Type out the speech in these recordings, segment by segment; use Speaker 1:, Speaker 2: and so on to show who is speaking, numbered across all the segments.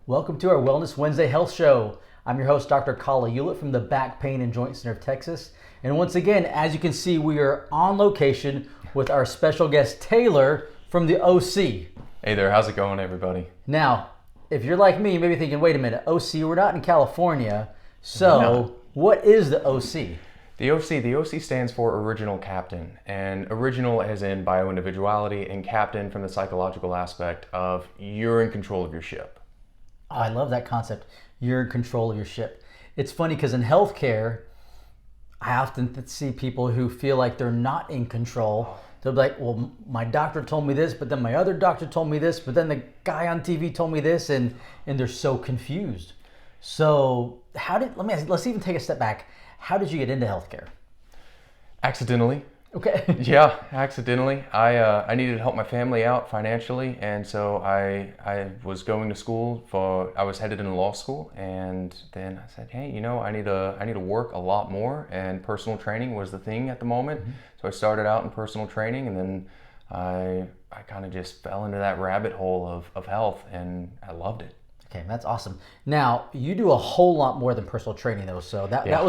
Speaker 1: Welcome to our Wellness Wednesday Health Show. I'm your host, Dr. Kala Hewlett from the Back Pain and Joint Center of Texas. And once again, as you can see, we are on location with our special guest, Taylor from the OC.
Speaker 2: Hey there, how's it going, everybody?
Speaker 1: Now, if you're like me, you may be thinking, wait a minute, OC, we're not in California. So what is the OC?
Speaker 2: The OC stands for Original Captain, and original as in bio-individuality, and captain from the psychological aspect of you're in control of your ship.
Speaker 1: Oh, I love that concept. You're in control of your ship. It's funny because in healthcare, I often see people who feel like they're not in control. They'll be like, well, my doctor told me this, but then my other doctor told me this, but then the guy on TV told me this, and they're so confused. So let's even take a step back. How did you get into healthcare?
Speaker 2: Accidentally.
Speaker 1: Okay.
Speaker 2: Yeah, accidentally. I needed to help my family out financially, and so I was going to school I was headed into law school, and then I said, hey, I need to work a lot more, and personal training was the thing at the moment. Mm-hmm. So I started out in personal training, and then I kind of just fell into that rabbit hole of health, and I loved it.
Speaker 1: Okay, that's awesome. Now, you do a whole lot more than personal training though, so that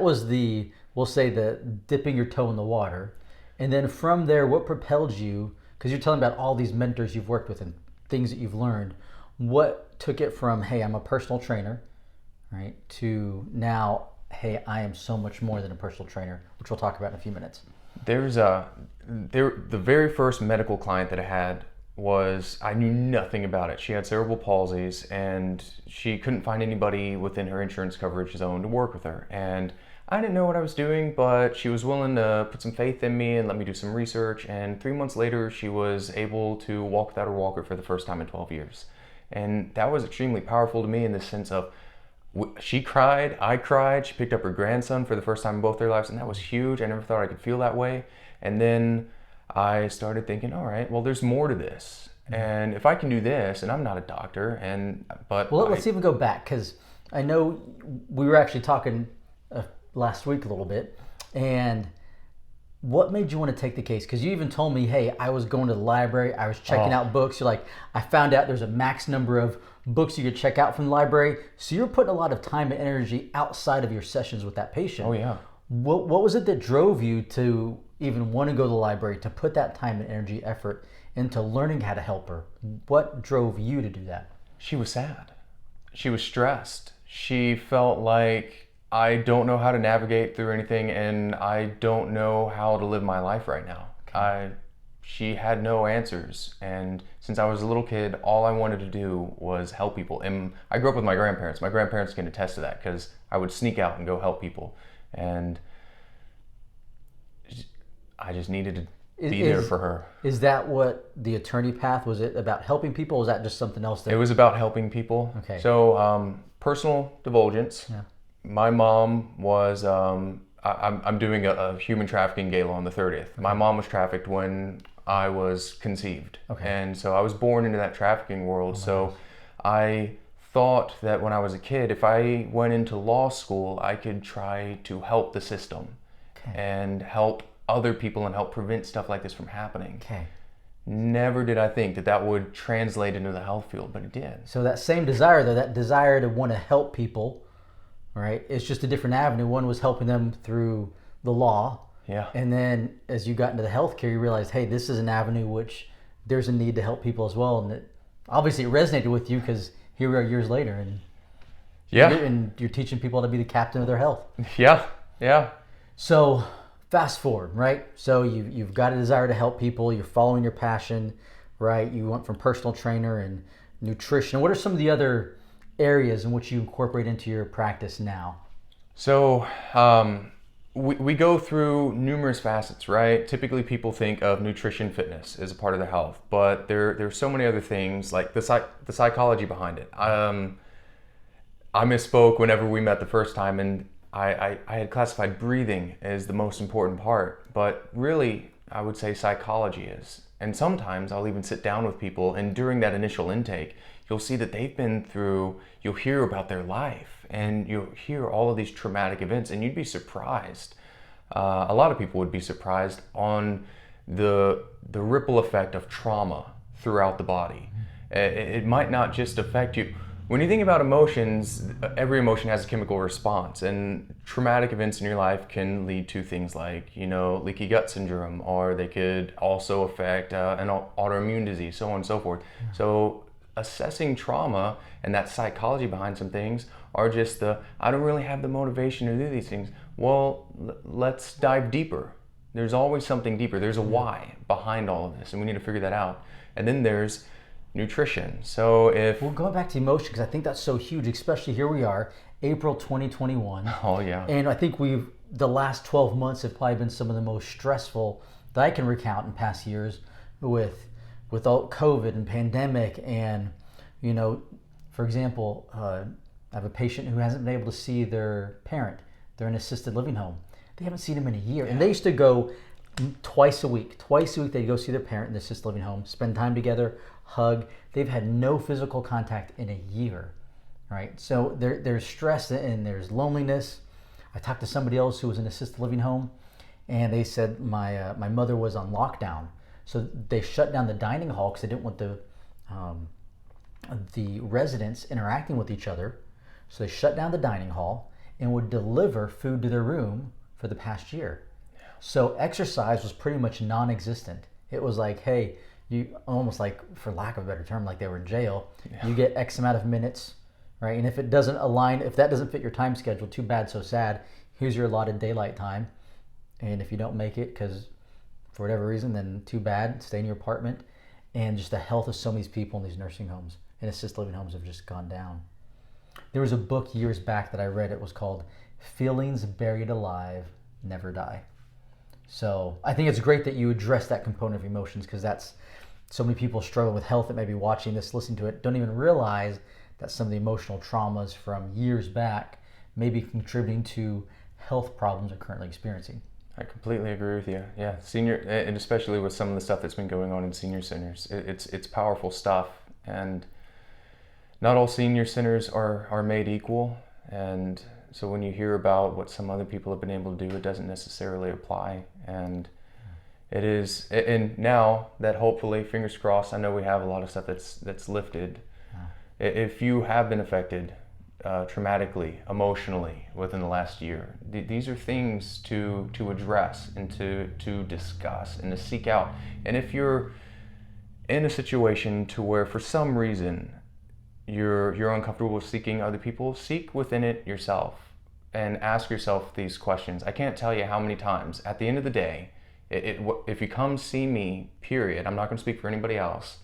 Speaker 1: was the, we'll say, the dipping your toe in the water. And then from there, what propelled you, because you're telling about all these mentors you've worked with and things that you've learned, what took it from, hey, I'm a personal trainer, right, to now, hey, I am so much more than a personal trainer, which we'll talk about in a few minutes.
Speaker 2: The very first medical client that I had I knew nothing about it. She had cerebral palsies, and she couldn't find anybody within her insurance coverage zone to work with her. And I didn't know what I was doing, but she was willing to put some faith in me and let me do some research. And 3 months later, she was able to walk without her walker for the first time in 12 years. And that was extremely powerful to me in the sense of she cried, I cried, she picked up her grandson for the first time in both their lives, and that was huge. I never thought I could feel that way. And then I started thinking, all right, well, there's more to this. And if I can do this, and I'm not a doctor,
Speaker 1: let's even go back, because I know we were actually talking last week a little bit, and what made you want to take the case? Because you even told me, hey, I was going to the library, I was checking out books. You're like, I found out there's a max number of books you could check out from the library. So you're putting a lot of time and energy outside of your sessions with that patient.
Speaker 2: Oh, yeah.
Speaker 1: What was it that drove you to even want to go to the library, to put that time and energy, effort into learning how to help her? What drove you to do that?
Speaker 2: She was sad. She was stressed. She felt like, I don't know how to navigate through anything, and I don't know how to live my life right now. Okay. She had no answers, and since I was a little kid, all I wanted to do was help people. And I grew up with my grandparents. My grandparents can attest to that, because I would sneak out and go help people. And I just needed to be there for her.
Speaker 1: Is that what the attorney path, was it about helping people, or was that just something else?
Speaker 2: It was about helping people.
Speaker 1: Okay.
Speaker 2: So personal divulgence. Yeah. My mom was, I'm doing a human trafficking gala on the 30th. Okay. My mom was trafficked when I was conceived. Okay. And so I was born into that trafficking world. So I thought that when I was a kid, if I went into law school, I could try to help the system and help other people and help prevent stuff like this from happening. Okay. Never did I think that would translate into the health field, but it did.
Speaker 1: So that same desire, though, that desire to want to help people, right? It's just a different avenue. One was helping them through the law.
Speaker 2: Yeah.
Speaker 1: And then as you got into the healthcare, you realized, hey, this is an avenue which there's a need to help people as well. And obviously it resonated with you, because here we are years later, and you're teaching people to be the captain of their health.
Speaker 2: Yeah. Yeah.
Speaker 1: So fast forward, right? So you've got a desire to help people. You're following your passion, right? You went from personal trainer and nutrition. What are some of the other areas in which you incorporate into your practice now?
Speaker 2: So we go through numerous facets, right? Typically people think of nutrition, fitness as a part of their health, but there's so many other things, like the psychology behind it. I misspoke whenever we met the first time, and I had classified breathing as the most important part, but really I would say psychology is. And sometimes I'll even sit down with people, and during that initial intake, you'll see that they've been through, you'll hear about their life, and you'll hear all of these traumatic events, and you'd be surprised. A lot of people would be surprised on the ripple effect of trauma throughout the body. It might not just affect you. When you think about emotions, every emotion has a chemical response, and traumatic events in your life can lead to things like, leaky gut syndrome, or they could also affect an autoimmune disease, so on and so forth. Yeah. So assessing trauma and that psychology behind some things are just I don't really have the motivation to do these things. Well, let's dive deeper. There's always something deeper. There's a why behind all of this, and we need to figure that out. And then there's nutrition. So if
Speaker 1: we're going back to emotion, because I think that's so huge, especially here we are, April 2021.
Speaker 2: Oh yeah.
Speaker 1: And I think the last 12 months have probably been some of the most stressful that I can recount in past years with all COVID and pandemic. And, for example, I have a patient who hasn't been able to see their parent. They're in an assisted living home. They haven't seen him in a year. Yeah. And they used to go twice a week. Twice a week they'd go see their parent in the assisted living home, spend time together, hug. They've had no physical contact in a year, right? So there's stress and there's loneliness. I talked to somebody else who was in an assisted living home, and they said my mother was on lockdown. So they shut down the dining hall because they didn't want the residents interacting with each other. So they shut down the dining hall and would deliver food to their room for the past year. So exercise was pretty much non-existent. It was like, hey, you almost like, for lack of a better term, like they were in jail. Yeah. You get X amount of minutes, right? And if it doesn't align, if that doesn't fit your time schedule, too bad, so sad. Here's your allotted daylight time. And if you don't make it, because for whatever reason, then too bad, stay in your apartment. And just the health of some of these people in these nursing homes and assisted living homes have just gone down. There was a book years back that I read. It was called Feelings Buried Alive Never Die. So I think it's great that you address that component of emotions, because that's so many people struggle with health that may be watching this, listening to it, don't even realize that some of the emotional traumas from years back may be contributing to health problems they're currently experiencing.
Speaker 2: I completely agree with you. Yeah, senior, and especially with some of the stuff that's been going on in senior centers, it's powerful stuff. And not all senior centers are made equal. And so when you hear about what some other people have been able to do, it doesn't necessarily apply. And it is, and now that hopefully, fingers crossed, I know we have a lot of stuff that's lifted. Yeah. If you have been affected traumatically, emotionally within the last year, these are things to address and to discuss and to seek out. And if you're in a situation to where for some reason you're uncomfortable with seeking other people, seek within it yourself and ask yourself these questions. I can't tell you how many times at the end of the day, if you come see me, period, I'm not going to speak for anybody else,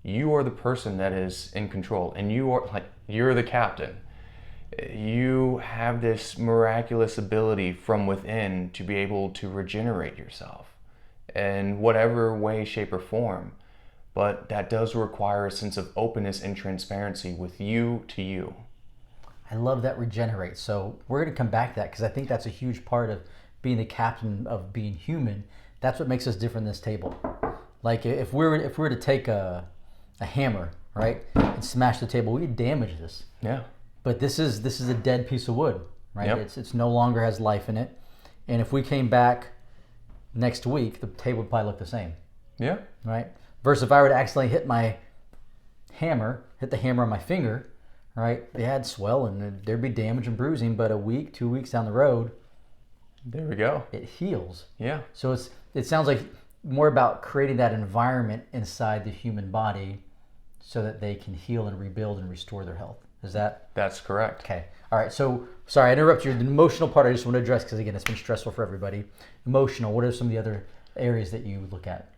Speaker 2: you are the person that is in control, and you're the captain. You have this miraculous ability from within to be able to regenerate yourself in whatever way, shape, or form. But that does require a sense of openness and transparency with you to you.
Speaker 1: I love that, regenerate. So we're going to come back to that, because I think that's a huge part of being the captain of being human. That's what makes us different than this table. Like if we were to take a hammer, right, and smash the table, we'd damage this.
Speaker 2: Yeah.
Speaker 1: But this is a dead piece of wood, right? Yep. It's no longer has life in it. And if we came back next week, the table would probably look the same.
Speaker 2: Yeah.
Speaker 1: Right? Versus if I were to accidentally hit the hammer on my finger, right? It'd swell and there'd be damage and bruising, but a week, 2 weeks down the road,
Speaker 2: there we go.
Speaker 1: It heals.
Speaker 2: Yeah.
Speaker 1: So it sounds like more about creating that environment inside the human body so that they can heal and rebuild and restore their health. Is that?
Speaker 2: That's correct.
Speaker 1: Okay. All right. So, sorry, I interrupted you. The emotional part I just want to address, because again, it's been stressful for everybody. Emotional, what are some of the other areas that you look at?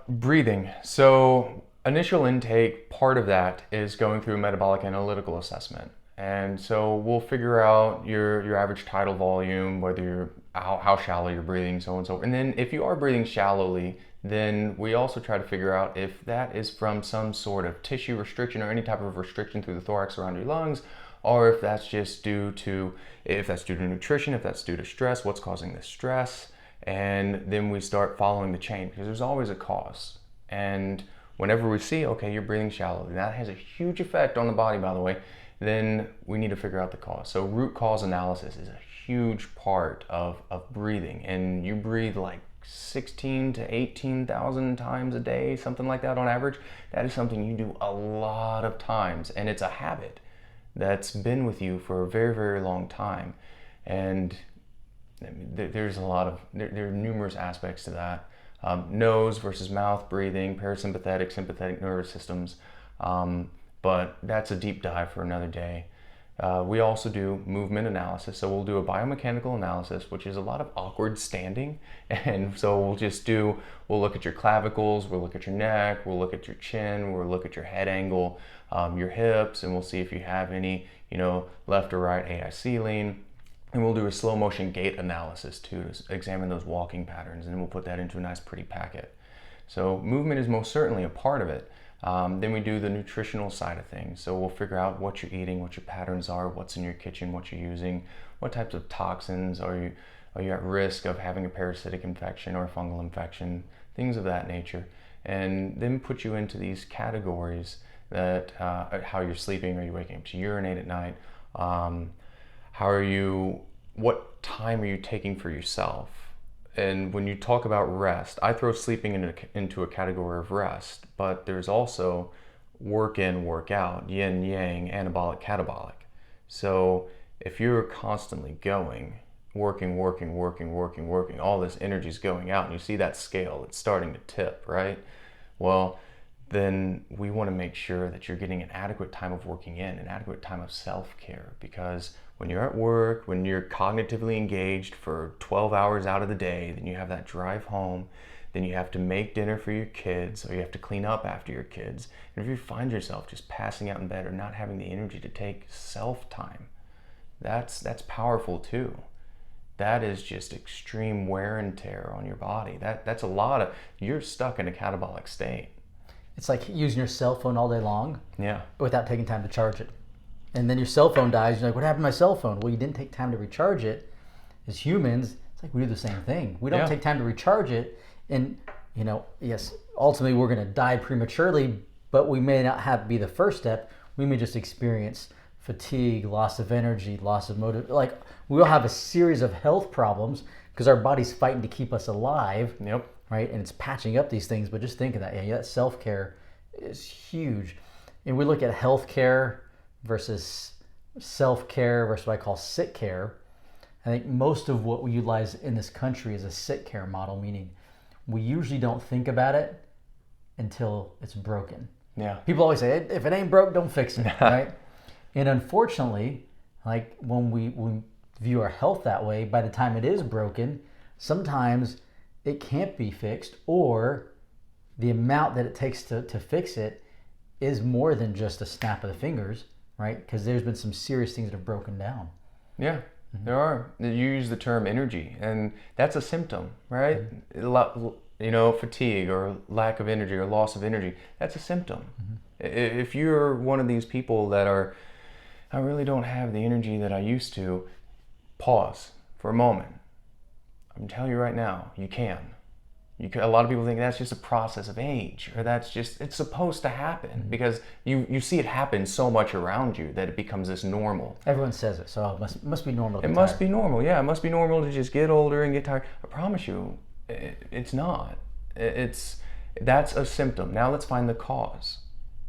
Speaker 2: Breathing. So initial intake, part of that is going through a metabolic analytical assessment. And so we'll figure out your average tidal volume, whether you're how shallow you're breathing, so on and so forth. And then if you are breathing shallowly, then we also try to figure out if that is from some sort of tissue restriction or any type of restriction through the thorax around your lungs, or if that's just due to nutrition, if that's due to stress, what's causing the stress. And then we start following the chain, because there's always a cause. And whenever we see, okay, you're breathing shallow, and that has a huge effect on the body, by the way, then we need to figure out the cause. So root cause analysis is a huge part of breathing. And you breathe like 16 to 18,000 times a day, something like that on average. That is something you do a lot of times, and it's a habit that's been with you for a very, very long time. And there's a lot of, there are numerous aspects to that. Nose versus mouth breathing, parasympathetic, sympathetic nervous systems. But that's a deep dive for another day. We also do movement analysis. So we'll do a biomechanical analysis, which is a lot of awkward standing. And so we'll look at your clavicles, we'll look at your neck, we'll look at your chin, we'll look at your head angle, your hips, and we'll see if you have any, left or right AIC lean. And we'll do a slow motion gait analysis too, to examine those walking patterns, and we'll put that into a nice pretty packet. So movement is most certainly a part of it. Then we do the nutritional side of things. So we'll figure out what you're eating, what your patterns are, what's in your kitchen, what you're using, what types of toxins are you at risk of having a parasitic infection or a fungal infection, things of that nature. And then put you into these categories that how you're sleeping, are you waking up to urinate at night? What time are you taking for yourself? And when you talk about rest, I throw sleeping into a category of rest, but there's also work in, work out, yin, yang, anabolic, catabolic. So if you're constantly going, working, all this energy is going out, and you see that scale, it's starting to tip, right? Well, then we want to make sure that you're getting an adequate time of working in, an adequate time of self-care, because when you're at work, when you're cognitively engaged for 12 hours out of the day, then you have that drive home, then you have to make dinner for your kids, or you have to clean up after your kids. And if you find yourself just passing out in bed or not having the energy to take self-time, that's powerful too. That is just extreme wear and tear on your body. That's a lot of, you're stuck in a catabolic state.
Speaker 1: It's like using your cell phone all day long,
Speaker 2: yeah,
Speaker 1: without taking time to charge it. And then your cell phone dies. You're like, what happened to my cell phone? Well, you didn't take time to recharge it. As humans, it's like we do the same thing. We don't take time to recharge it. And, yes, ultimately we're going to die prematurely, but we may not be the first step. We may just experience fatigue, loss of energy, loss of motive. Like, we all have a series of health problems because our body's fighting to keep us alive.
Speaker 2: Yep.
Speaker 1: Right? And it's patching up these things. But just think of that. Yeah, that self-care is huge. And we look at healthcare versus self-care versus what I call sick care. I think most of what we utilize in this country is a sick care model, meaning we usually don't think about it until it's broken.
Speaker 2: Yeah.
Speaker 1: People always say, if it ain't broke, don't fix it, right? And unfortunately, like when we view our health that way, by the time it is broken, sometimes it can't be fixed, or the amount that it takes to fix it is more than just a snap of the fingers. Right? Because there's been some serious things that have broken down.
Speaker 2: Yeah, there are. You use the term energy, and that's a symptom, right? Fatigue or lack of energy or loss of energy, that's a symptom. If you're one of these people that are, I really don't have the energy that I used to, pause for a moment. I'm telling you right now, you can. A lot of people think that's just a process of age, or it's supposed to happen because you see it happen so much around you that it becomes this normal.
Speaker 1: Everyone says it, so it must be normal to be
Speaker 2: tired. It must be normal, yeah. It must be normal to just get older and get tired. I promise you, it's not. That's a symptom. Now let's find the cause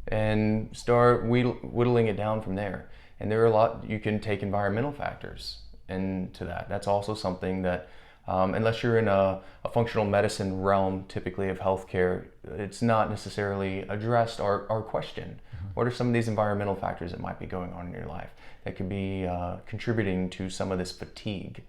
Speaker 2: and start whittling it down from there. And there are you can take environmental factors into that. That's also something that unless you're in a functional medicine realm, typically of healthcare, it's not necessarily addressed or questioned. What are some of these environmental factors that might be going on in your life that could be contributing to some of this fatigue?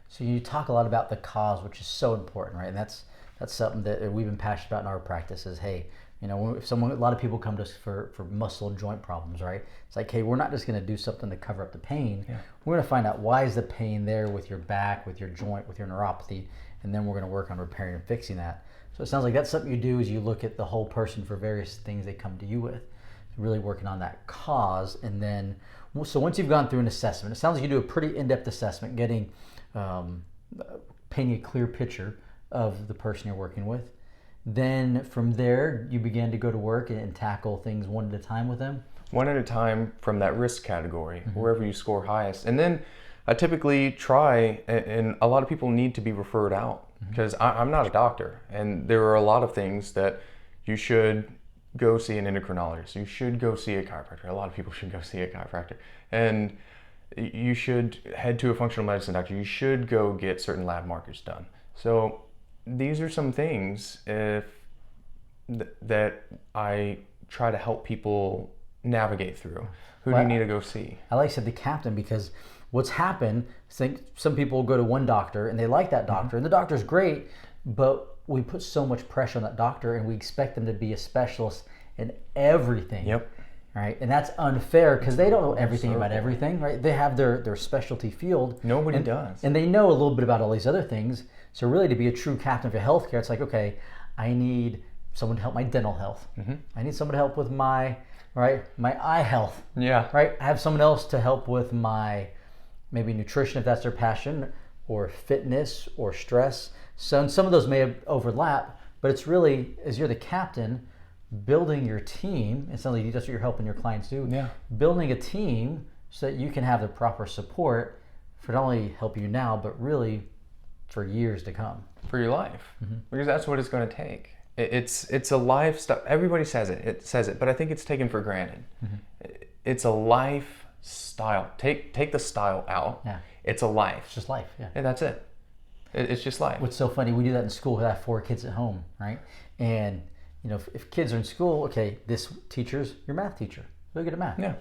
Speaker 1: So you talk a lot about the cause, which is so important, right? And that's something that we've been passionate about in our practice is, hey, if a lot of people come to us for muscle and joint problems, right? It's like, hey, we're not just going to do something to cover up the pain. Yeah. We're going to find out why is the pain there with your back, with your joint, with your neuropathy, and then we're going to work on repairing and fixing that. So it sounds like that's something you do is you look at the whole person for various things they come to you with, really working on that cause. And then, so once you've gone through an assessment, it sounds like you do a pretty in-depth assessment, getting painting a clear picture of the person you're working with. Then from there, you began to go to work and tackle things one at a time with them?
Speaker 2: One at a time from that risk category, wherever you score highest. And then I typically try, and a lot of people need to be referred out because I'm not a doctor, and there are a lot of things that you should go see an endocrinologist. You should go see a chiropractor. A lot of people should go see a chiropractor, and you should head to a functional medicine doctor. You should go get certain lab markers done. So these are some things that I try to help people navigate through. Who do you need to go see?
Speaker 1: I like I said the captain, because what's happened, some people go to one doctor and they like that doctor, and the doctor's great, but we put so much pressure on that doctor and we expect them to be a specialist in everything.
Speaker 2: Yep.
Speaker 1: Right? And that's unfair, because they don't know everything about everything, right? They have their specialty field.
Speaker 2: Nobody does.
Speaker 1: And they know a little bit about all these other things. So really, to be a true captain for healthcare, it's like, okay, I need someone to help my dental health. I need someone to help with my eye health.
Speaker 2: Yeah.
Speaker 1: Right? I have someone else to help with my maybe nutrition, if that's their passion, or fitness or stress. So some of those may overlap, but it's really, as you're the captain, building your team. It sounds like that's what you're helping your clients do.
Speaker 2: Yeah.
Speaker 1: Building a team so that you can have the proper support for not only help you now, but really for years to come.
Speaker 2: For your life, because that's what it's going to take. It's a lifestyle. Everybody says it, but I think it's taken for granted. It's a lifestyle. Take the style out.
Speaker 1: Yeah.
Speaker 2: It's a life.
Speaker 1: It's just life. Yeah.
Speaker 2: And that's it. It's just life.
Speaker 1: What's so funny, we do that in school. We have 4 kids at home, right? And if kids are in school, okay, this teacher's your math teacher. Really good at math.
Speaker 2: Yeah.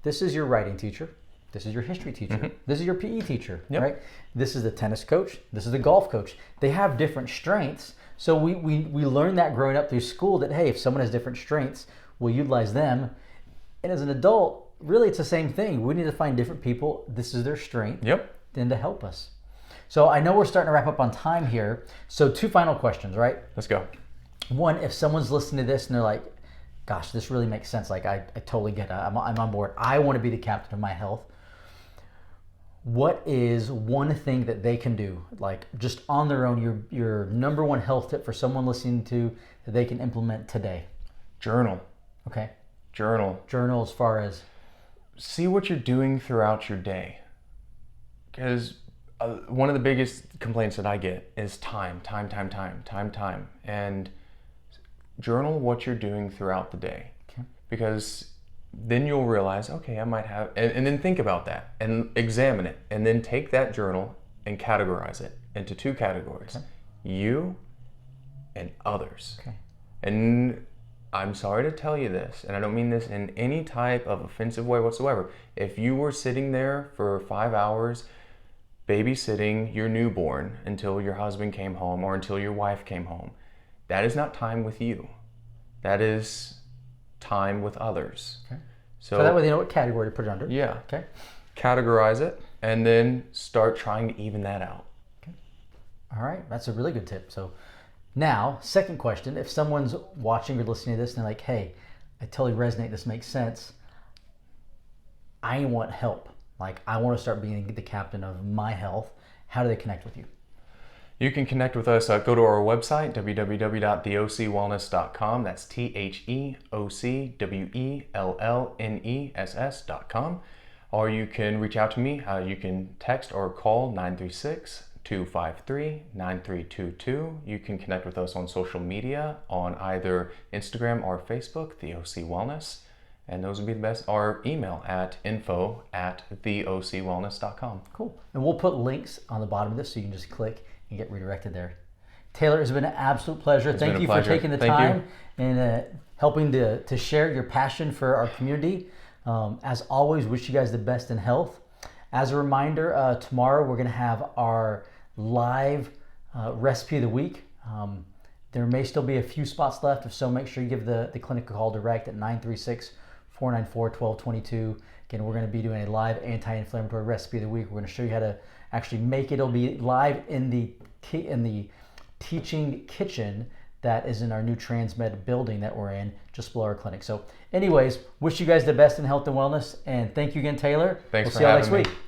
Speaker 1: This is your writing teacher. This is your history teacher. This is your PE teacher,
Speaker 2: Yep.
Speaker 1: right? This is the tennis coach. This is the golf coach. They have different strengths. So we learn that growing up through school, that, hey, if someone has different strengths, we'll utilize them. And as an adult, really it's the same thing. We need to find different people. This is their strength.
Speaker 2: Yep.
Speaker 1: Then to help us. So I know we're starting to wrap up on time here. So 2 final questions, right?
Speaker 2: Let's go.
Speaker 1: One, if someone's listening to this and they're like, gosh, this really makes sense. Like, I totally get it. I'm on board. I want to be the captain of my health. What is one thing that they can do, like just on their own, your number one health tip for someone listening to that they can implement today?
Speaker 2: Journal.
Speaker 1: Okay.
Speaker 2: Journal.
Speaker 1: Journal as far as?
Speaker 2: See what you're doing throughout your day. Because one of the biggest complaints that I get is time. And journal what you're doing throughout the day.
Speaker 1: Okay.
Speaker 2: Because then you'll realize, okay, I might have, and then think about that and examine it, and then take that journal and categorize it into 2 categories.
Speaker 1: Okay.
Speaker 2: You and others.
Speaker 1: Okay.
Speaker 2: And I'm sorry to tell you this, and I don't mean this in any type of offensive way whatsoever. If you were sitting there for 5 hours babysitting your newborn until your husband came home or until your wife came home, that is not time with you. That is time with others.
Speaker 1: Okay.
Speaker 2: So
Speaker 1: that way they know what category to put it under.
Speaker 2: Yeah.
Speaker 1: Okay.
Speaker 2: Categorize it and then start trying to even that out.
Speaker 1: Okay. All right. That's a really good tip. So now, second question, if someone's watching or listening to this and they're like, hey, I totally resonate, this makes sense, I want help. Like, I want to start being the captain of my health. How do they connect with you?
Speaker 2: You can connect with us. Go to our website, www.theocwellness.com. That's TheOcwellness.com. Or you can reach out to me. You can text or call 936-253-9322. You can connect with us on social media on either Instagram or Facebook, The OC Wellness. And those would be the best. Or email at info@theocwellness.com.
Speaker 1: Cool. And we'll put links on the bottom of this so you can just click and get redirected there. Taylor, it's been an absolute pleasure. Thank you for taking the time and helping to share your passion for our community. As always, wish you guys the best in health. As a reminder, tomorrow we're going to have our live recipe of the week. There may still be a few spots left. If so, make sure you give the clinic a call direct at 936-494-1222. Again, we're going to be doing a live anti-inflammatory recipe of the week. We're going to show you how to actually make it. It'll be live in the teaching kitchen that is in our new Transmed building that we're in just below our clinic. So anyways, wish you guys the best in health and wellness, and thank you again, Taylor.
Speaker 2: Thanks for
Speaker 1: see you all
Speaker 2: having
Speaker 1: next
Speaker 2: me.
Speaker 1: week.